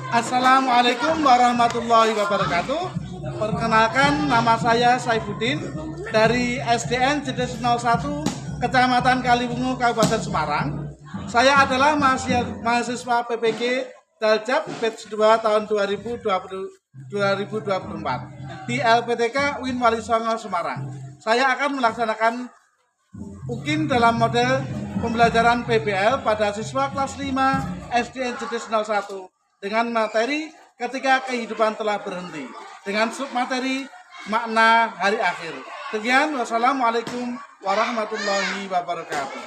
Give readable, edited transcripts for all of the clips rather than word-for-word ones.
Assalamualaikum warahmatullahi wabarakatuh. Perkenalkan, nama saya Saifuddin dari SDN JD 01 Kecamatan Kaliwungu, Kabupaten Semarang. Saya adalah mahasiswa PPG Daljab batch 2 tahun 2024 di LPTK UIN Wali Songo Semarang. Saya akan melaksanakan UKIN dalam model pembelajaran PBL pada siswa kelas 5 SDN JD 01 dengan materi ketika kehidupan telah berhenti, dengan submateri makna hari akhir. Sekian, wassalamualaikum warahmatullahi wabarakatuh.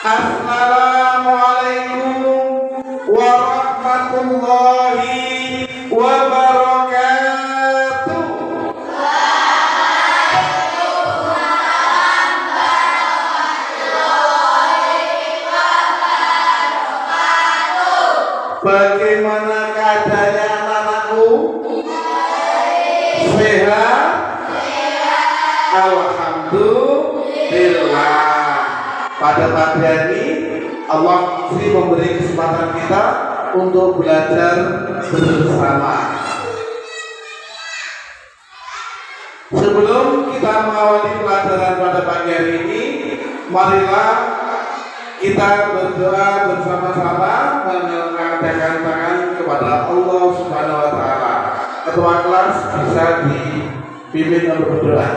Assalamualaikum warahmatullahi wabarakatuh. Bagaimana keadaannya anak-anakku? Sehat? Alhamdulillah. Pada pagi hari Allah masih memberi kesempatan kita untuk belajar bersama. Sebelum kita mengawali pelajaran pada pagi hari ini, marilah kita berdoa bersama-sama mengangkat tangan kepada Allah Subhanahu wa taala. Ketua kelas bisa dipimpin untuk berdoa.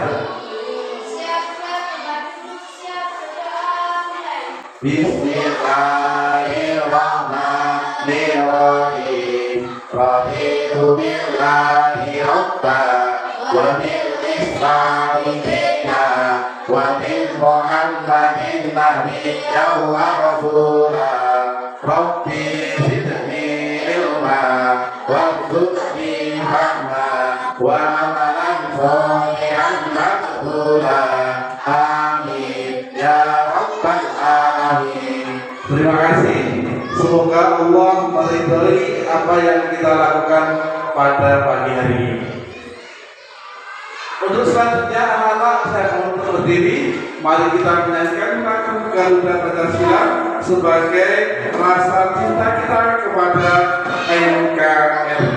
Bismillahirrahmanirrahim. Raditu billahi rabban wa bil islami dinan wa bil Muhammadin nabiyyan wa rasula. Rabbi zidni ilma warzuqni fahma wa amalan sholihan maqbula. Amin ya rabbal alamin. Terima kasih. Semoga Allah meridhai apa yang kita lakukan pada pagi hari ini. Untuk selanjutnya anak-anak saya mohon untuk berdiri. Mari kita menyanyikan lagu Garuda Pancasila sebagai rasa cinta kita kepada NKRI.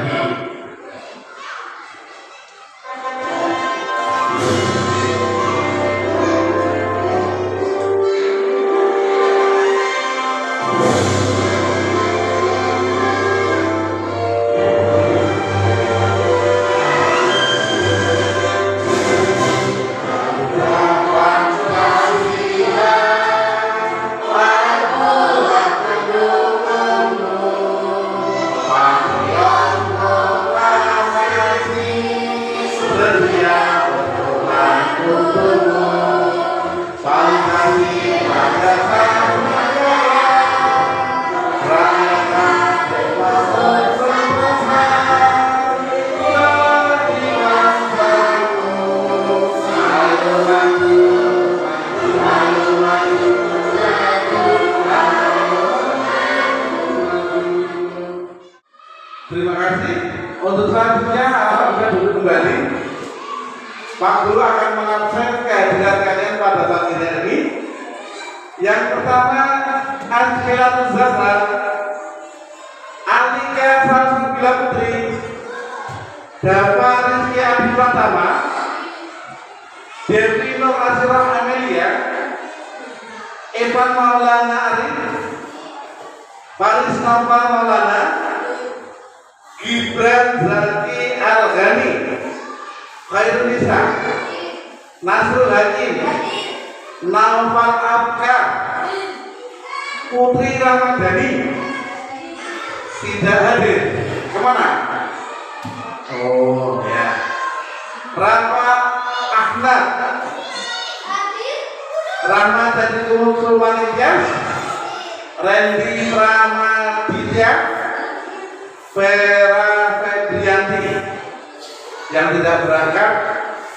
Terima kasih. Untuk selanjutnya bisa duduk kembali. Pak Guru akan mengabsen kehadiran kalian pada pagi hari ini. Yang pertama, Angela Zahra, Alika Salsabila Putri, Dava Rizky Adi Pratama, Devi Nur Asirah Amelia, Evan Maulana Arif, Faris Nova Maulana, Gibran Zaki Al-Ghani, Khairul Nisa, Nasrul Hakim, Naufal Abkar, Putri Ramadhani. Tidak hadir. Kemana? Oh ya. Rafa Ahmad, Rahmat dari Sulmaninja, Randy Pramaditya, Vera Febrianti. Yang tidak berangkat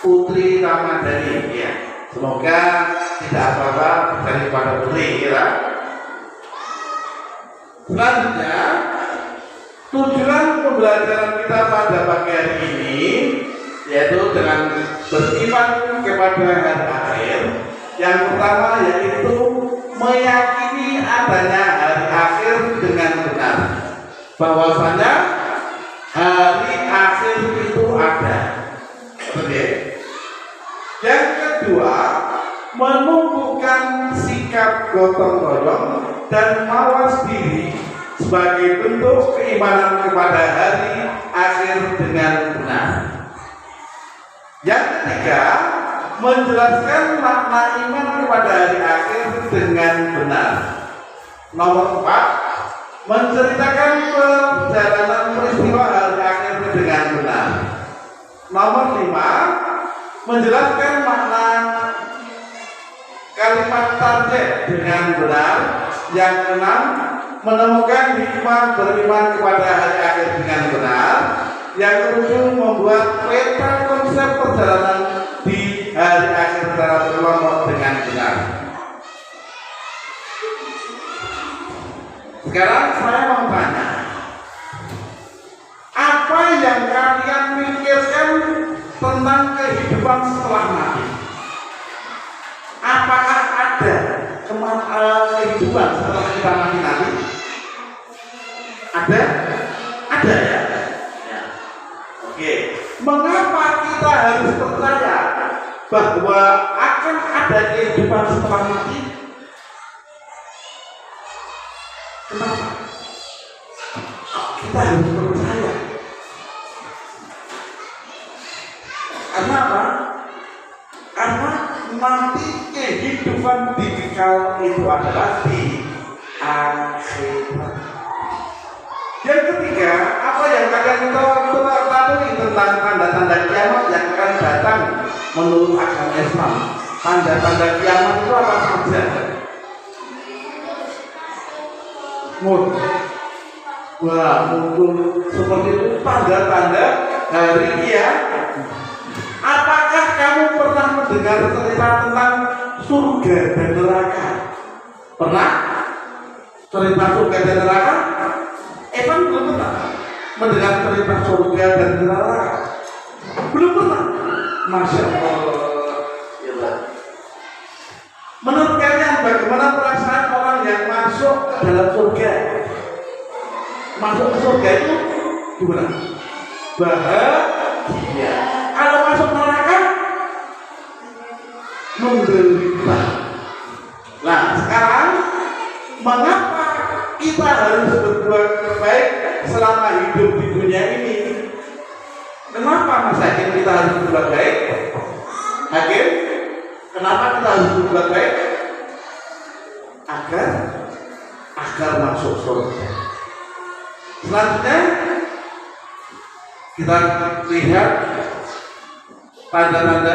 Putri Ramadhani ya. Semoga tidak apa-apa daripada Putri ya. Selanjutnya, tujuan pembelajaran kita pada pagi hari ini yaitu dengan beriman kepada hari akhir. Yang pertama yaitu meyakini adanya hari akhir dengan benar. bahwasanya hari akhir itu ada. Oke. Yang kedua, menumbuhkan sikap gotong royong dan mawas diri sebagai bentuk keimanan kepada hari akhir dengan benar. Yang ketiga, menjelaskan makna iman kepada hari akhir dengan benar. Nomor 4, menceritakan perjalanan peristiwa hari akhir dengan benar. Nomor 5, menjelaskan makna kalimat tarjih dengan benar. Yang keenam, menemukan hikmah beriman kepada hari akhir dengan benar. Yang ketujuh, membuat peta konsep perjalanan di hari akhir secara berkelompok dengan benar. Sekarang saya mau tanya, apa yang kalian pikirkan tentang kehidupan setelah mati? Apakah ada kehidupan setelah kita mati nanti? Ada? Ada ya? Oke. Mengapa kita harus percaya bahwa akan ada kehidupan setelah mati? Kenapa? Kita harus percaya. Karena apa? Karena nanti kehidupan di kekal itu adalah di akhirat. Yang ketiga, apa yang kalian ketahui tentang tanda-tanda kiamat yang akan datang menurut agama Islam? Tanda-tanda kiamat itu apa saja? Wah, muncul seperti itu tanda-tanda hari kiamat. Apakah kamu pernah mendengar cerita tentang surga dan neraka? Pernah? Cerita surga dan neraka? Evan belum pernah mendengar cerita surga dan neraka. Belum pernah. Masya Allah. Menurut kalian bagaimana perasaan orang yang masuk ke dalam surga? Masuk ke surga itu gimana? Bahagia. Kalau masuk neraka, menderita. Nah, sekarang mengapa kita harus berbuat baik selama hidup di dunia ini? Kenapa Mas Hakim kita harus berbuat baik? Hakim, kenapa kita harus berbuat baik? Agar masuk surga. Selanjutnya kita lihat tanda-tanda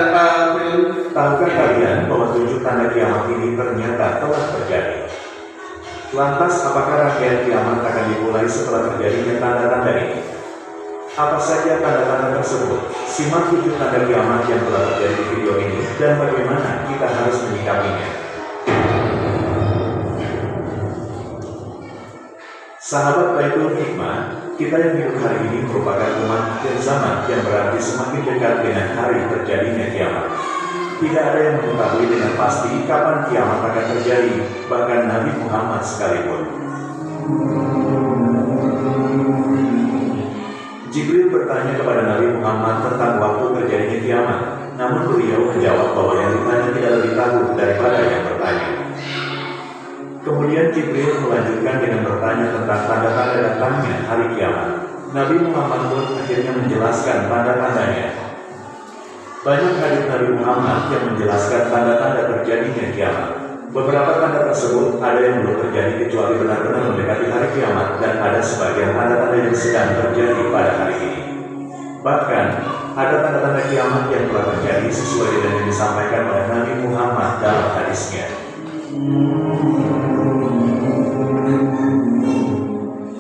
film. Tahukah kalian bahwa 7 tanda kiamat ini ternyata telah terjadi? Lantas apakah rangkaian kiamat akan dimulai setelah terjadinya tanda-tanda ini? Apa saja tanda-tanda tersebut? Simak 7 tanda kiamat yang telah terjadi di video ini dan bagaimana kita harus menyikapinya. Sahabat Baitul Hikmah, kita yang hidup hari ini merupakan umat akhir zaman yang berarti semakin dekat dengan hari terjadinya kiamat. Tidak ada yang mengetahui dengan pasti kapan kiamat akan terjadi, bahkan Nabi Muhammad sekalipun. Jibril bertanya kepada Nabi Muhammad tentang waktu terjadinya kiamat, namun beliau menjawab bahwa yang ditanya tidak lebih tahu daripada yang bertanya. Kemudian Jibril melanjutkan dengan bertanya tentang tanda-tanda datangnya hari kiamat. Nabi Muhammad pun akhirnya menjelaskan tanda-tandanya. Banyak hadis Nabi Muhammad yang menjelaskan tanda-tanda terjadinya kiamat. Beberapa tanda tersebut ada yang belum terjadi kecuali benar-benar mendekati hari kiamat, dan ada sebagian tanda-tanda yang sedang terjadi pada hari ini. Bahkan ada tanda-tanda kiamat yang telah terjadi sesuai dengan yang disampaikan oleh Nabi Muhammad dalam hadisnya.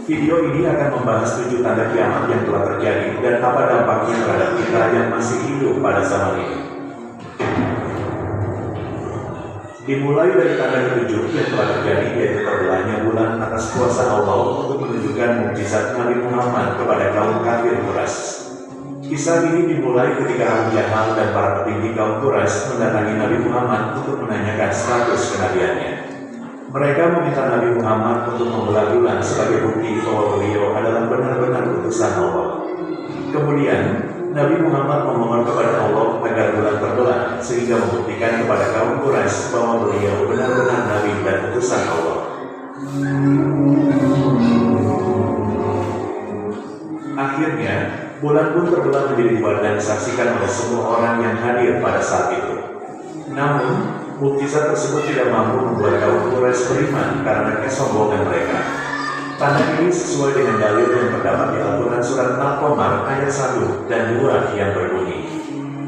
Video ini akan membahas 7 tanda kiamat yang telah terjadi dan apa dampaknya terhadap kita yang masih hidup pada zaman ini. Dimulai dari tanda ke-7 yang telah terjadi, yaitu terbelahnya bulan atas kuasa Allah untuk menunjukkan mukjizat Nabi Muhammad kepada kaum kafir Quraisy. Kisah ini dimulai ketika Abu Jahal dan para petinggi kaum Quraisy mendatangi Nabi Muhammad untuk menanyakan status kenabiannya. Mereka meminta Nabi Muhammad untuk membelah bulan sebagai bukti bahwa beliau adalah Kemudian, Nabi Muhammad memohon kepada Allah agar bulan terbelah, sehingga membuktikan kepada kaum Quraisy bahwa beliau benar-benar Nabi dan utusan Allah. Akhirnya, bulan pun terbelah menjadi dua dan disaksikan oleh semua orang yang hadir pada saat itu. Namun, mukjizat tersebut tidak mampu membuat kaum Quraisy beriman karena kesombongan mereka. Tanda ini sesuai dengan dalil yang terdapat di Al-Quran Surat Al-Qamar ayat 1 dan 2 yang berbunyi,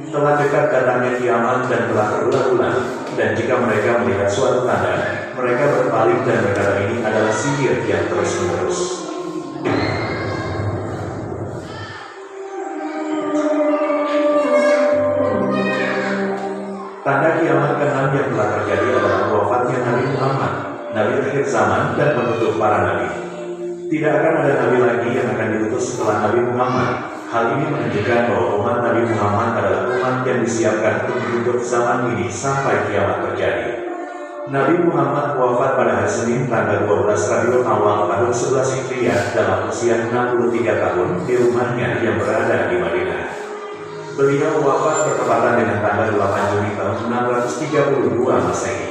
telah dekat datangnya kiamat dan telah terbelah bulan, dan jika mereka melihat suatu tanda, mereka berpaling dan berkata ini adalah sihir yang terus-menerus. Tanda kiamat ke-6 yang telah terjadi adalah wafatnya Nabi Muhammad, Nabi akhir zaman dan penutup para nabi. Tidak akan ada nabi lagi yang akan diutus setelah Nabi Muhammad. Hal ini menunjukkan bahwa umat Nabi Muhammad adalah umat yang disiapkan untuk hidup zaman ini sampai kiamat terjadi. Nabi Muhammad wafat pada hari Senin tanggal 12 Rabiul Awal tahun 11 Hijriah dalam usia 63 tahun di rumahnya yang berada di Madinah. Beliau wafat bertepatan dengan tanggal 8 Juni tahun 632 Masehi.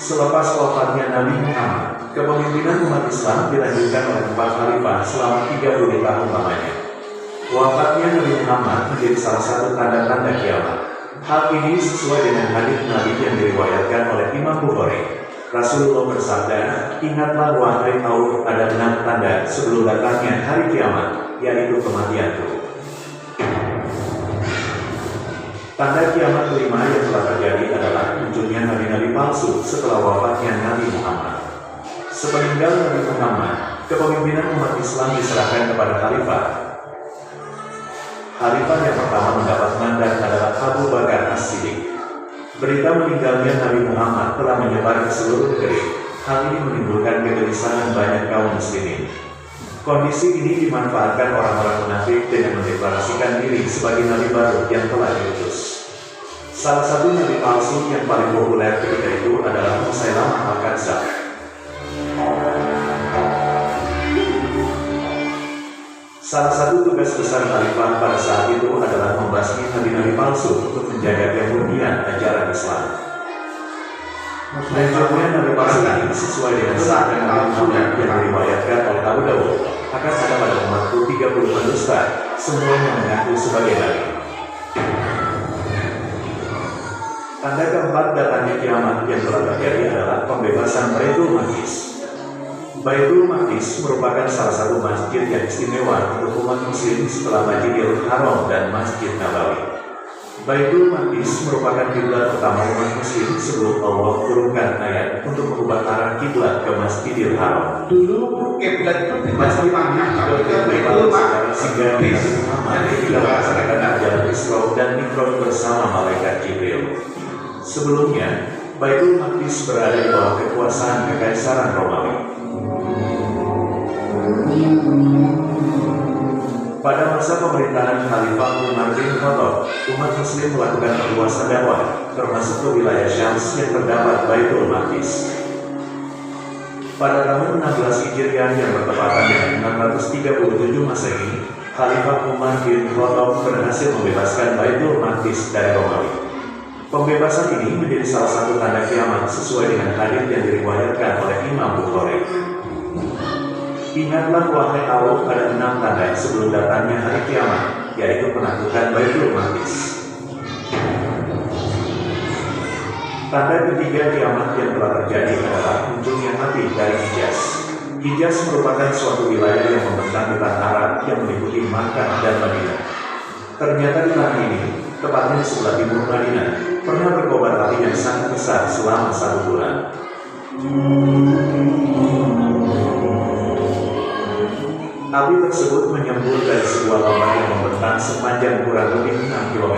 Selepas wafatnya Nabi Muhammad, kepemimpinan umat Islam dilanjutkan oleh 4 khalifah selama 30 tahun lamanya. Wafatnya Nabi Muhammad menjadi salah satu tanda-tanda kiamat. Hal ini sesuai dengan hadits Nabi yang diriwayatkan oleh Imam Bukhari. Rasulullah bersabda, ingatlah wahai kaum, ada 6 tanda sebelum datangnya hari kiamat, yaitu kematianku. Tanda kiamat kelima yang telah terjadi adalah munculnya nabi-nabi palsu setelah wafatnya Nabi Muhammad. Sepeninggal Nabi Muhammad, kepemimpinan umat Islam diserahkan kepada khalifah. Khalifah yang pertama mendapat mandat adalah Abu Bakar As-Siddiq. Berita meninggalnya Nabi Muhammad telah menyebar ke seluruh negeri. Hal ini menimbulkan kegelisahan banyak kaum muslimin. Kondisi ini dimanfaatkan orang-orang munafik dengan mendeklarasikan diri sebagai nabi baru yang telah diutus. Salah satu nabi palsu yang paling populer ketika itu adalah Musailamah Al-Kadzdzab. Salah satu tugas besar khalifah pada saat itu adalah membasmi nabi-nabi palsu untuk menjaga kemurnian ajaran Islam. Munculnya nabi palsu ini sesuai dengan sabda Nabi Muhammad yang diriwayatkan oleh Abu Dawud, akan ada pada umatku 30 pendusta, semuanya mengaku sebagai nabi. Tanda keempat datangnya kiamat yang telah terjadi adalah pembebasan Baitul Maqdis. Baitul Maqdis merupakan salah satu masjid yang istimewa untuk umat muslim setelah Masjidil Haram dan Masjid Nabawi. Baitul Maqdis merupakan kiblat utama umat muslim sebelum Allah turunkan ayat untuk mengubah arah kiblat ke Masjidil Haram. Dulu kiblat itu di Masjid mana? Kalau kita Baitul Maqdis sehingga Nabi Muhammad tidak melaksanakan ajaran Isra dan Mi'raj bersama malaikat Jibril. Sebelumnya, Baitul Maqdis berada di bawah kekuasaan Kekaisaran Romawi. Pada masa pemerintahan Khalifah Umar bin Khattab, umat muslim melakukan perluasan dakwah, termasuk ke wilayah Syams yang terdapat Baitul Maqdis. Pada tahun 16 Hijriah yang bertepatan dengan 637 Masehi, Khalifah Umar bin Khattab berhasil membebaskan Baitul Maqdis dari Romawi. Pembebasan ini menjadi salah satu tanda kiamat sesuai dengan hadits yang diriwayatkan oleh Imam Bukhari. Ingatlah wahai kaum, ada 6 tanda sebelum datangnya hari kiamat, yaitu penaklukan Baitul Maqdis. Tanda ketiga kiamat yang telah terjadi adalah munculnya api dari Hijaz. Hijaz merupakan suatu wilayah yang membentang di tanah Arab yang meliputi Makkah dan Madinah. Ternyata di tanah ini, tepatnya di sebelah timur Madinah, pernah berkobar api yang sangat besar selama 1 bulan. Api tersebut menyembur dari sebuah lubang yang membentang sepanjang kurang lebih 6 km.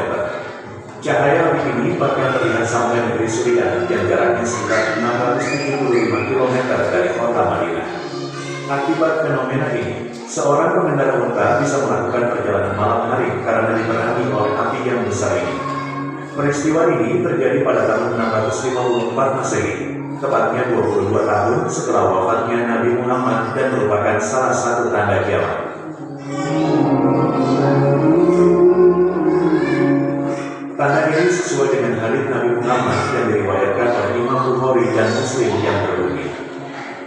Cahaya api ini bahkan terlihat sampai negeri Suriah yang jaraknya sekitar 675 km dari kota Madinah. Akibat fenomena ini, seorang pengendara unta bisa melakukan perjalanan malam hari karena diperangi oleh api yang besar ini. Peristiwa ini terjadi pada tahun 654 Masehi. tepatnya 22 tahun setelah wafatnya Nabi Muhammad dan merupakan salah satu tanda kiamat. Tanda ini sesuai dengan hadits Nabi Muhammad yang diriwayatkan oleh Imam Bukhari dan Muslim yang berbunyi,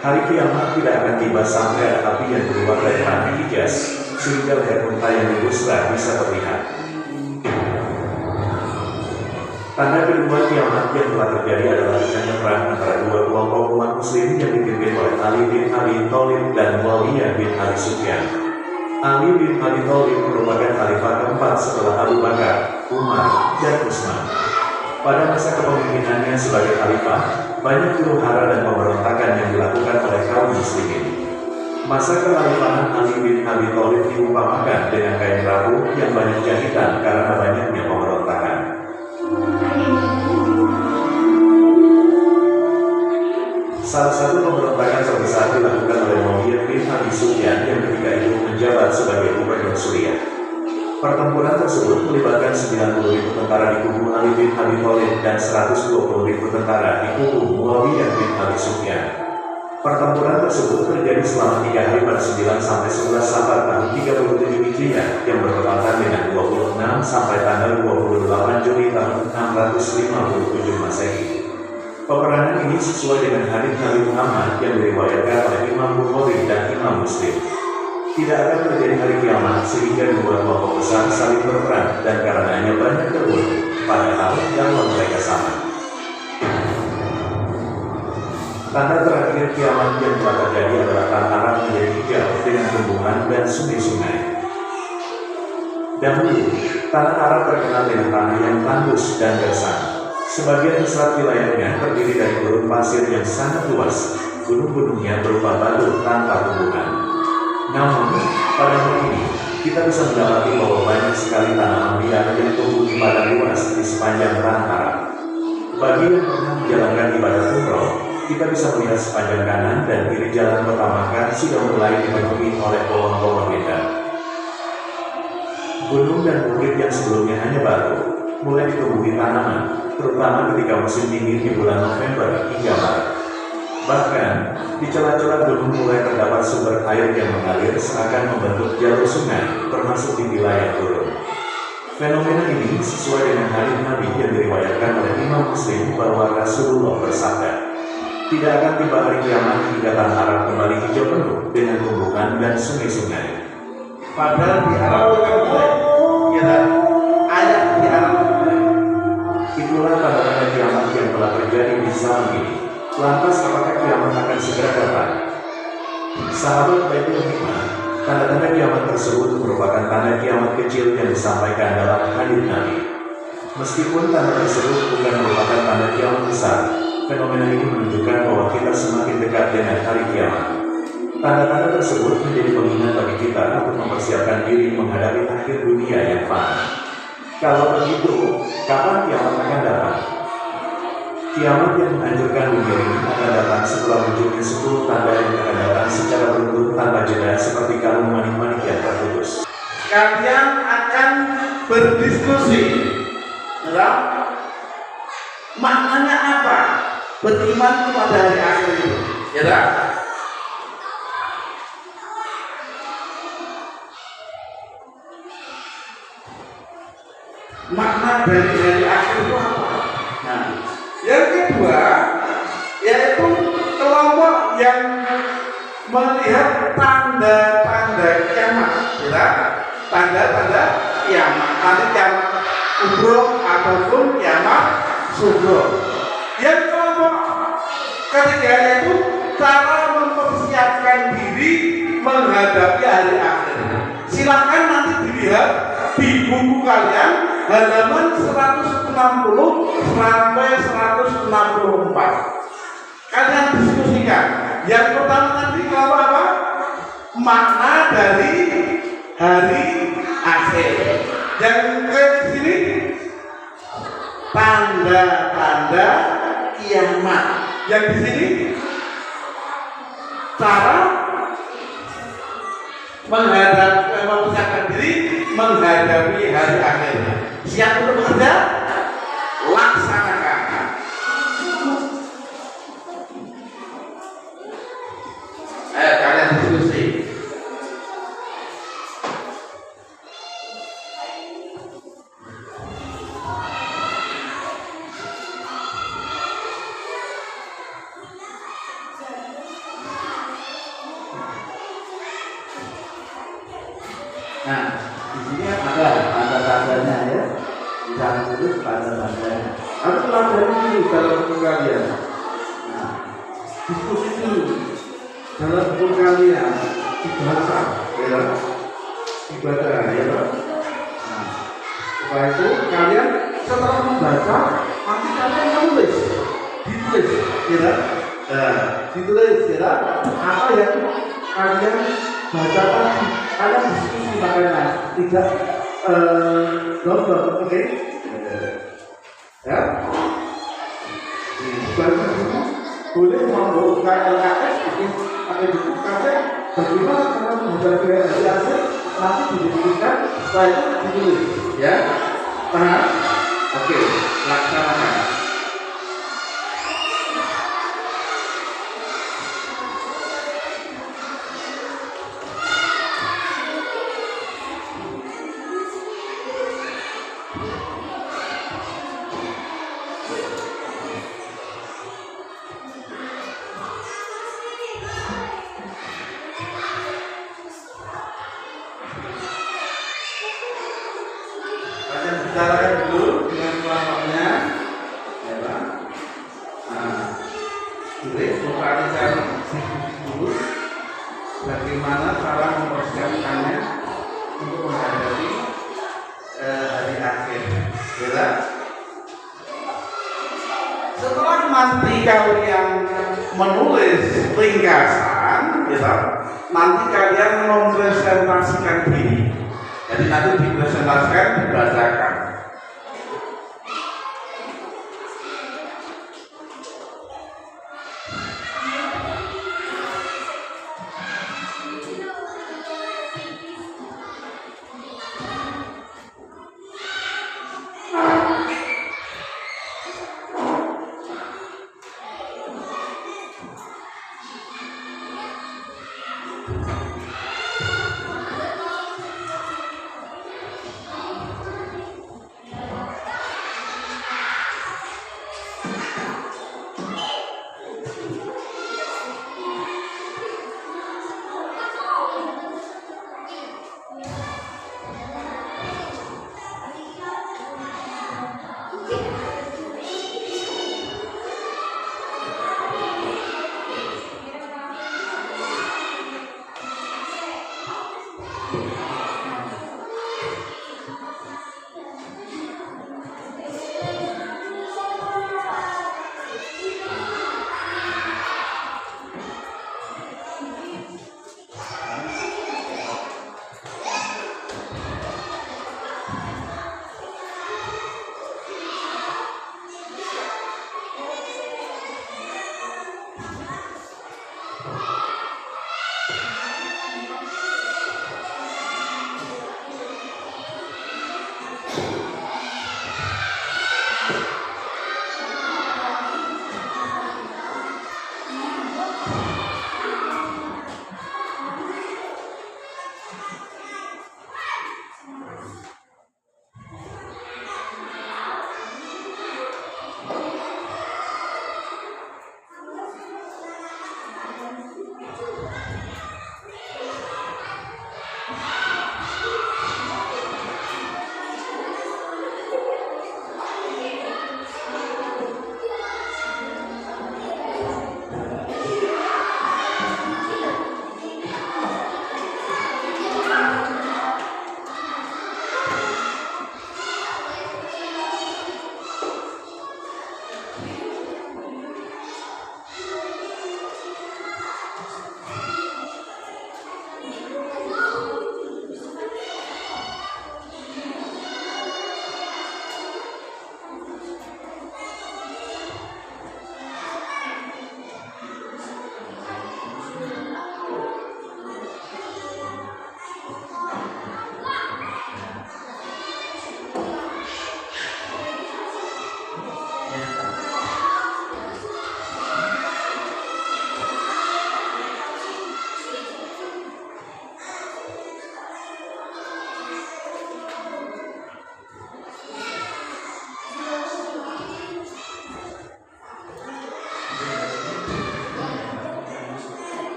hari kiamat tidak akan tiba sampai ada api yang keluar dari tanah Hijaz, sehingga leher unta yang di Busra bisa terlihat. Tanda kedua kiamat yang telah terjadi adalah adanya perang antara dua kelompok umat muslim yang dipimpin oleh Ali bin Abi Thalib dan Muawiyah bin Abi Sufyan. Ali bin Abi Thalib merupakan khalifah keempat setelah Abu Bakar, Umar, dan Utsman. Pada masa kepemimpinannya sebagai khalifah, banyak huru-hara dan pemberontakan yang dilakukan oleh kaum muslimin. Masa kekhalifahan Ali bin Abi Thalib diumpamakan dengan kain rabu yang banyak jahitan karena banyaknya pemberontakan. Salah satu pemberontakan terbesar dilakukan oleh Muawiyah bin Abi Sufyan yang ketika itu menjabat sebagai gubernur Suriah. Pertempuran tersebut melibatkan 90.000 tentara di kubu Ali bin Abi Thalib dan 120.000 tentara di kubu Muawiyah bin Abi Sufyan. Pertempuran tersebut terjadi selama 3 hari pada 9 sampai 11 Safar tahun 37 Hijriah yang bertepatan dengan 26 sampai tanggal 28 Juli tahun 657 Masehi. Peperangan ini sesuai dengan hadits Nabi Muhammad yang diriwayatkan oleh Imam Bukhari dan Imam Muslim. Tidak akan terjadi hari kiamat sehingga dua kelompok besar saling berperang dan karenanya banyak terbunuh, padahal jumlah mereka sama. Tanda terakhir kiamat yang telah terjadi adalah tanah Arab menjadi hijau dengan tumbuhan dan sungai-sungai. Dahulu, tanah Arab terkenal dengan tanah yang tandus dan gersang. Sebagian besar wilayahnya terdiri dari gurun pasir yang sangat luas, gunung-gunungnya berupa batu tanpa tumbuhan. Namun, pada hari ini, kita bisa mendapati bahwa banyak sekali tanaman liar yang tumbuh di padang luas di sepanjang tanah Arab. Bagi yang pernah menjalankan ibadah umroh, kita bisa melihat sepanjang kanan dan kiri jalan kota Makkah sudah mulai dipenuhi oleh pohon-pohon indah. Gunung dan bukit yang sebelumnya hanya batu, mulai ditumbuhi tanaman, terutama ketika musim dingin di bulan November hingga Maret. Bahkan, di celah-celah gunung mulai terdapat sumber air yang mengalir seakan membentuk jalur sungai, termasuk di wilayah gurun. Fenomena ini sesuai dengan hadits Nabi yang diriwayatkan oleh Imam Muslim bahwa Rasulullah bersabda, tidak akan tiba hari kiamat hingga tanah Arab kembali hijau penuh dengan tumbuhan dan sungai-sungai. Padahal di Arab bukan boleh, ya ayat di Arab. Itulah tanda-tanda kiamat yang telah terjadi di zaman ini. Lantas apakah kiamat akan segera datang? Sahabat Baitul Hikmah, tanda-tanda kiamat tersebut merupakan tanda kiamat kecil yang disampaikan dalam hadits Nabi. Meskipun tanda tersebut bukan merupakan tanda kiamat besar, fenomena ini menunjukkan bahwa kita semakin dekat dengan hari kiamat. Tanda-tanda tersebut menjadi pengingat bagi kita untuk mempersiapkan diri menghadapi akhir dunia yang fana. Kalau begitu, kapan kiamat akan datang? Kiamat yang menghancurkan dunia ini akan datang setelah munculnya 10 tanda yang akan datang secara beruntun tanpa jeda seperti kalung manik-manik yang terputus. Kalian akan berdiskusi dalam maknanya apa beriman kepada hari akhir itu, ya tak? Makna dari hari akhir itu apa? Nah, yang kedua yaitu kelompok yang melihat tanda-tanda kiamat, ya, tanda-tanda kiamat, nanti kiamat kubro ataupun kiamat sugro. Yang kelompok ketiga yaitu cara mempersiapkan diri menghadapi hari akhir. Silakan nanti dilihat di buku kalian halaman 160 sampai 164. Kalian diskusikan. Yang pertama tadi kalau apa? Makna dari hari akhir. Yang ke sini tanda-tanda kiamat. Yang di sini cara mempersiapkan diri menghadapi hari akhir. Siap untuk bekerja? Laksanakan. Nah, di sini ada tanda-tandanya ya. Di sana tulis tanda-tandanya. Harus pelajari dulu dalam buku kalian. Nah, diskusi dulu dalam buku kalian ibadah, ya, ibadah, ya. Nah, supaya itu kalian setelah membaca nanti kalian menulis, ditulis, ya. Nah, ditulis, ya. Apa yang kalian baca tadi, kalian diskusi makanya tidak nonton, oke? Ya, baca dulu, boleh membuka LKS, bikin pakai buku kafe, bagaimana cara membaca hasil nanti didiskusikan, setelah itu ditulis, ya, paham? Oke, laksanakan. Bicarakan dulu dengan kelompoknya, ya Pak. Nah, lokalisasi dulu bagaimana cara mempersiapkannya untuk menghadapi hari akhir, ya. Setelah nanti kalian menulis ringkasan, ya, nanti kalian mempresentasikan diri. Jadi nanti dipresentasikan, dibacakan.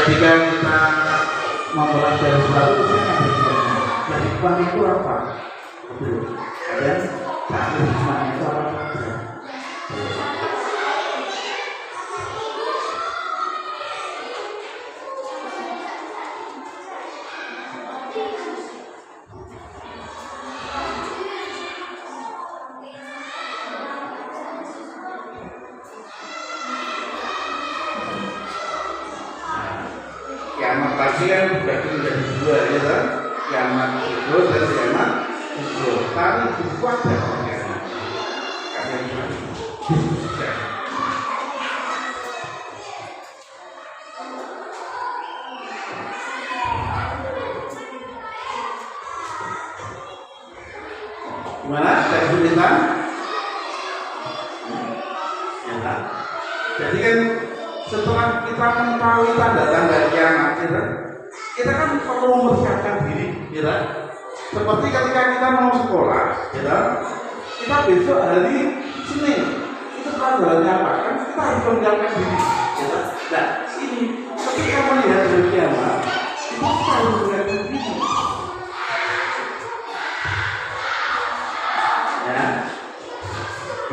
ketika kita mempelajari sesuatu saya ngambil hikmahnya. Nah hikmah itu apa? Betul. Kalian tahu hikmah itu apa? Kiamat tadi kan dibagi menjadi dua ya kan? Kiamat kubur dan kiamat kubur. Tapi bukan ya. Gimana? Dari kesulitan? Ya, jadi kan setelah kita mengetahui tanda-tanda kiamat, kita kan perlu mempersiapkan diri, seperti ketika kita mau sekolah, kita besok hari Senin itu pelajarannya apa? Kan kita harus mempersiapkan diri, Nah, ini ketika melihat hari kiamat, kita harus mempersiapkan diri,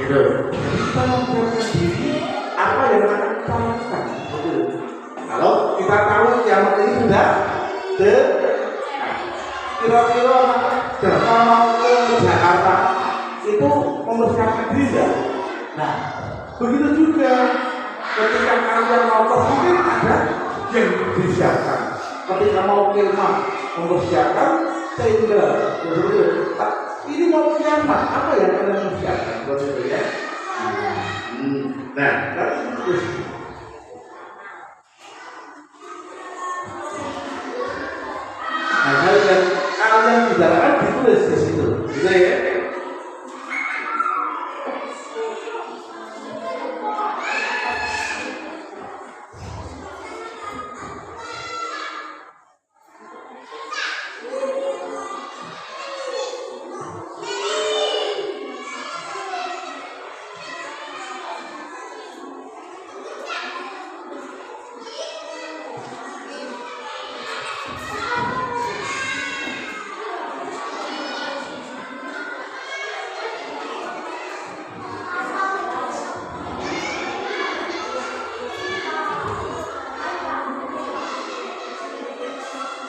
gitu. Jadi kita mempersiapkan diri apa yang akan kita lakukan. Kalau kita tahu kiamat ini sudah kira-kira Jakarta mau ke Jakarta itu mempersiapkan diri. Nah, begitu juga ketika kalian mau ke mungkin ada yang disiapkan. Ketika mau kiamat mempersiapkan sehingga ini mau kiamat apa yang kalian mempersiapkan? Begitu ya. Nah, terus hal yang kalian bicarakan ditulis di situ, gitu ya.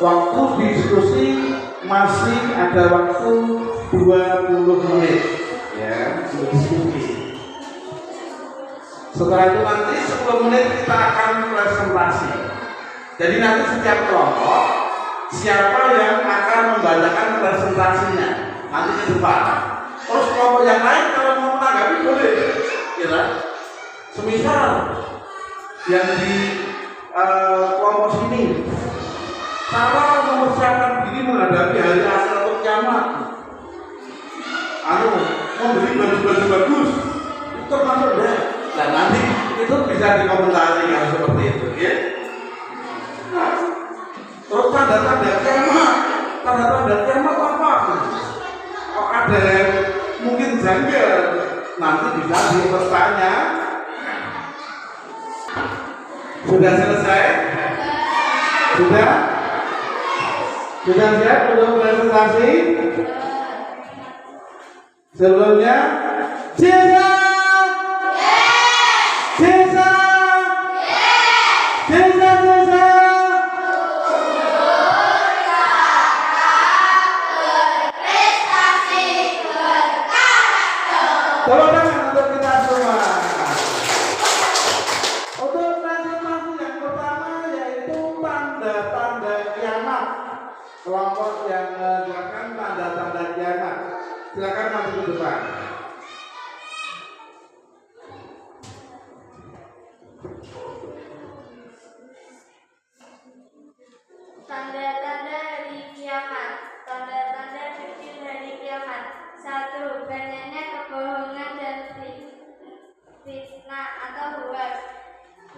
Waktu diskusi masih ada waktu 20 menit ya untuk diskusi. Setelah itu nanti 10 menit kita akan presentasi. Jadi nanti setiap kelompok siapa yang akan membacakan presentasinya nanti ke depan. Terus kelompok yang lain kalau mau menanggapi boleh, Semisal yang di kelompok sini cara mempersiapkan diri menghadapi hari akhir atau kiamat, membeli baju-baju bagus, itu termasuk ya. Nah nanti itu bisa dikomentasikan seperti itu, ya. Terus tanda-tanda kiamat apa? Kalau ada yang mungkin janggal, nanti bisa bertanya. Sudah selesai? Sudah siap untuk presentasi? Sebelumnya, Cesa! Tolong tangan untuk kita semua. Untuk presentasi yang pertama yaitu tanda-tanda kiamat. Kelompok yang menjelaskan tanda-tanda kiamat, silakan maju ke depan. Tanda-tanda hari kiamat. Tanda-tanda kecil hari kiamat. 1. Banyaknya kebohongan dan fitnah atau hoax.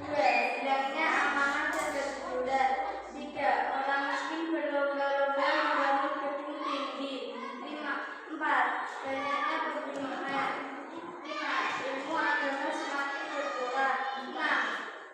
2. Hilangnya amanah dan kejujuran. 3. Orang miskin berlomba-lomba membangun gedung tinggi. 4. Banyaknya pegunungan. 5. Ilmu agama semakin berkurang. 6.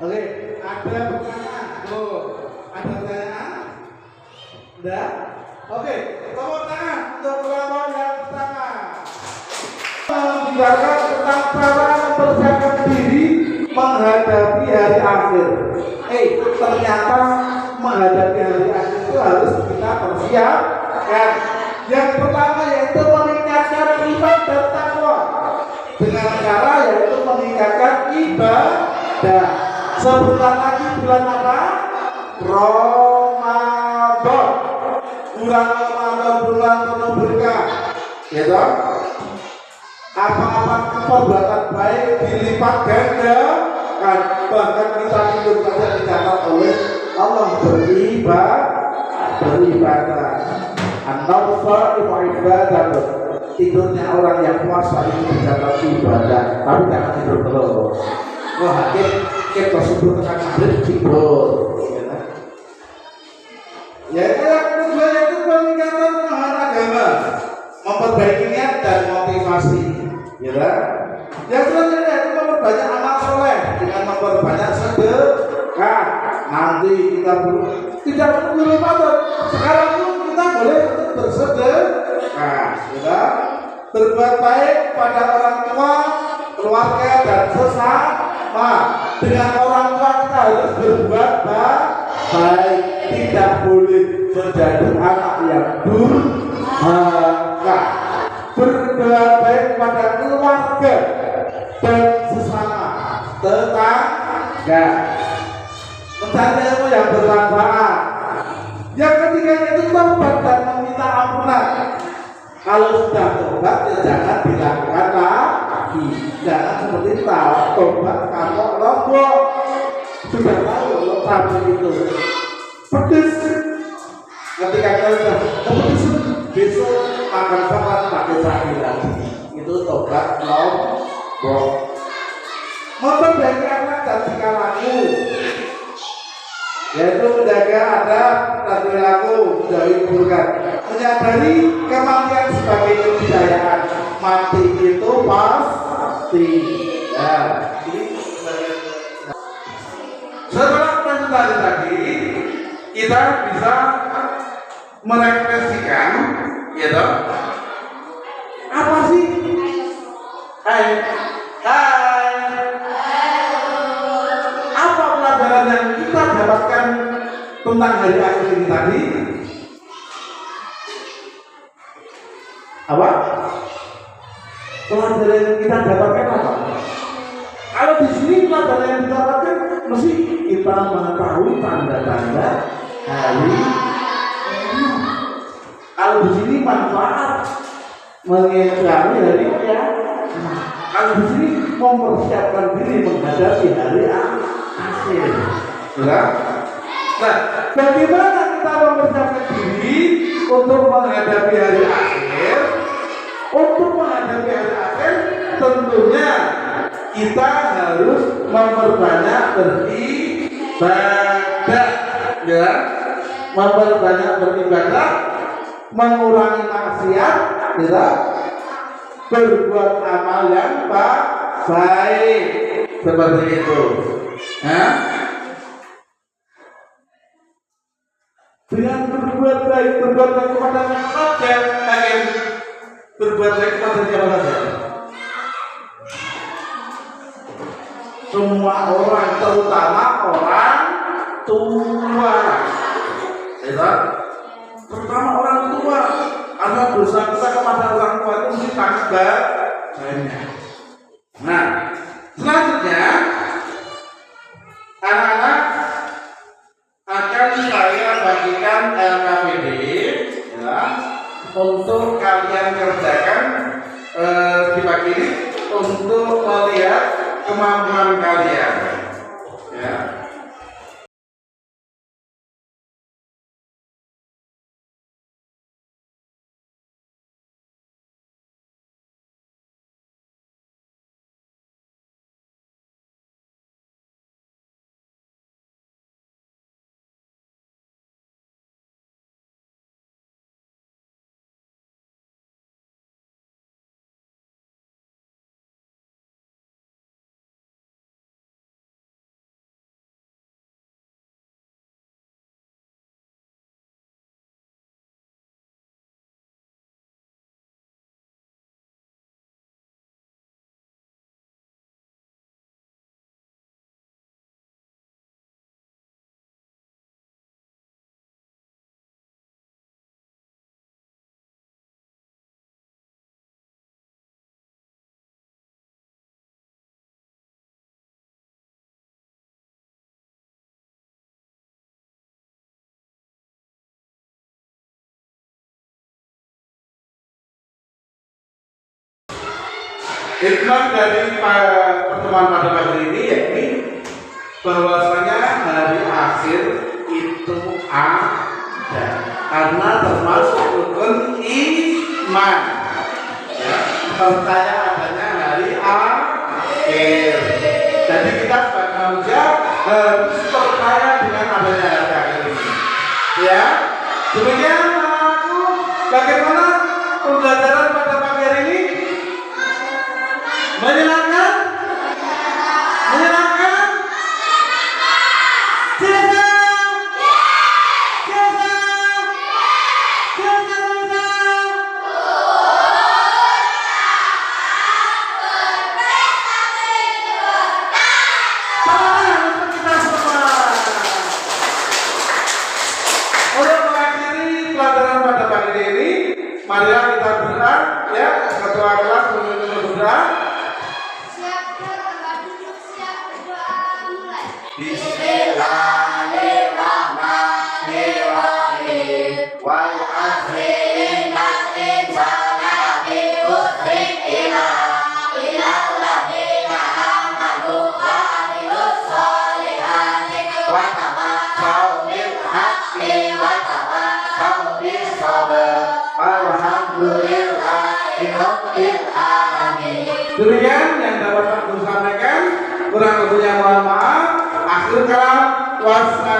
Oke, ada pertanyaan? Tuh, ada pertanyaan? Udah? Oke, tepuk tangan untuk kelompok yang pertama. Membicarakan tentang cara mempersiapkan diri menghadapi hari akhir. Ternyata menghadapi hari akhir itu harus kita persiapkan. Yang pertama yaitu meningkatkan iman dan takwa dengan cara yaitu meningkatkan ibadah. Sebentar lagi bulan apa? Ramadan. Bulan Ramadan, bulan penuh berkah. Ya toh? Apa-apa perbuatan baik dilipat ganda kan, bahkan kita hidup saja dicatat oleh Allah beribadah. An-nawfa ibadah. Tidurnya orang yang puasa itu dicatat ibadah, tapi jangan tidur terus. Wah, kita sebut dengan maghrib tidur. Ya itu yang kedua yaitu peningkatan pemahaman agama, memperbaiki niat dan motivasi. Ya, yang selanjutnya yaitu memperbanyak amal soleh dengan memperbanyak sedekah. Nanti kita tidak perlu Ramadan. Sekarang pun kita boleh bersedekah. Ya, berbuat baik pada orang tua, keluarga dan sesama. Dengan orang tua kita harus berbuat baik. Tidak boleh menjadi anak yang durhaka. Berbuat baik pada keluarga dan sesama tetangga, mencari ilmu yang bermanfaat. Yang ketiga itu tobat dan meminta ampunan. Kalau sudah tobat ya jangan dilakukan lagi. Jangan seperti tobat kapok lombok. Sudah tahu lombok itu pedes. Ketika kita pedes besok makan salad pakai sayur lagi. Itu tobat lombok. Memperbaiki akhlak dan tingkah laku, yaitu menjaga adab dan perilaku, menjauhi keburukan, menyadari kematian sebagai keniscayaan. Mati itu pasti. Ya, setelah presentasi tadi, kita bisa merefleksikan, gitu. Apa sih? Hai. Apa pelajaran yang kita dapatkan tentang hari akhir ini tadi? Apa? Pelajaran yang kita dapatkan apa? Kalau di sini pelajaran yang kita dapatkan mesti kita mengetahui tanda-tanda hari. Kalau di sini manfaat mengetahui hari ya. Kalau di sini mempersiapkan diri menghadapi hari akhir. Ya. Nah, bagaimana kita mempersiapkan diri untuk menghadapi hari akhir? Untuk menghadapi hari akhir, tentunya kita harus memperbanyak beribadah, ya, memperbanyak beribadah, mengurangi maksiat, ya, berbuat amal yang baik, seperti itu. Nah, dengan berbuat baik kepada manusia, berbuat baik kepada siapa saja? Semua orang, terutama orang tua, ya, terutama orang tua. Karena dosa kita kepada orang tua itu mesti sangat banyak. Nah, selanjutnya anak-anak akan saya bagikan LKPD, ya, untuk kalian kerjakan di pagi ini untuk melihat kemampuan kalian, ya. Hikmah dari pertemuan pada pagi ini yakni bahwasanya hari akhir itu ada karena termasuk rukun iman. Ya, percaya adanya hari akhir. Jadi kita sebagai manusia harus percaya dengan adanya hari akhir ini. Ya, demikian aku. Bagaimana pembelajaran pada pagi hari ini? Menyenangkan? Menyenangkan? Jasa? Jasa? Jasa? Untuk mengakhiri pelajaran pada pagi ini, marilah kita berdoa, ya, ketua kelas memimpin berdoa. Siap, tempat duduk, siap berdoa, mulai. Bismillahirrahmanirrahim. Wal asri innal insana lafi khusrin illa alladziina aamanu wa 'amilus sholihati wa tawassaw bil haqqi wa tawassaw bis sabr. Walhamdulillahi rabbil alamin. Demikian yang dapat aku sampaikan, kurang lebihnya mohon maaf. Akhir kalam, wassalamualaikum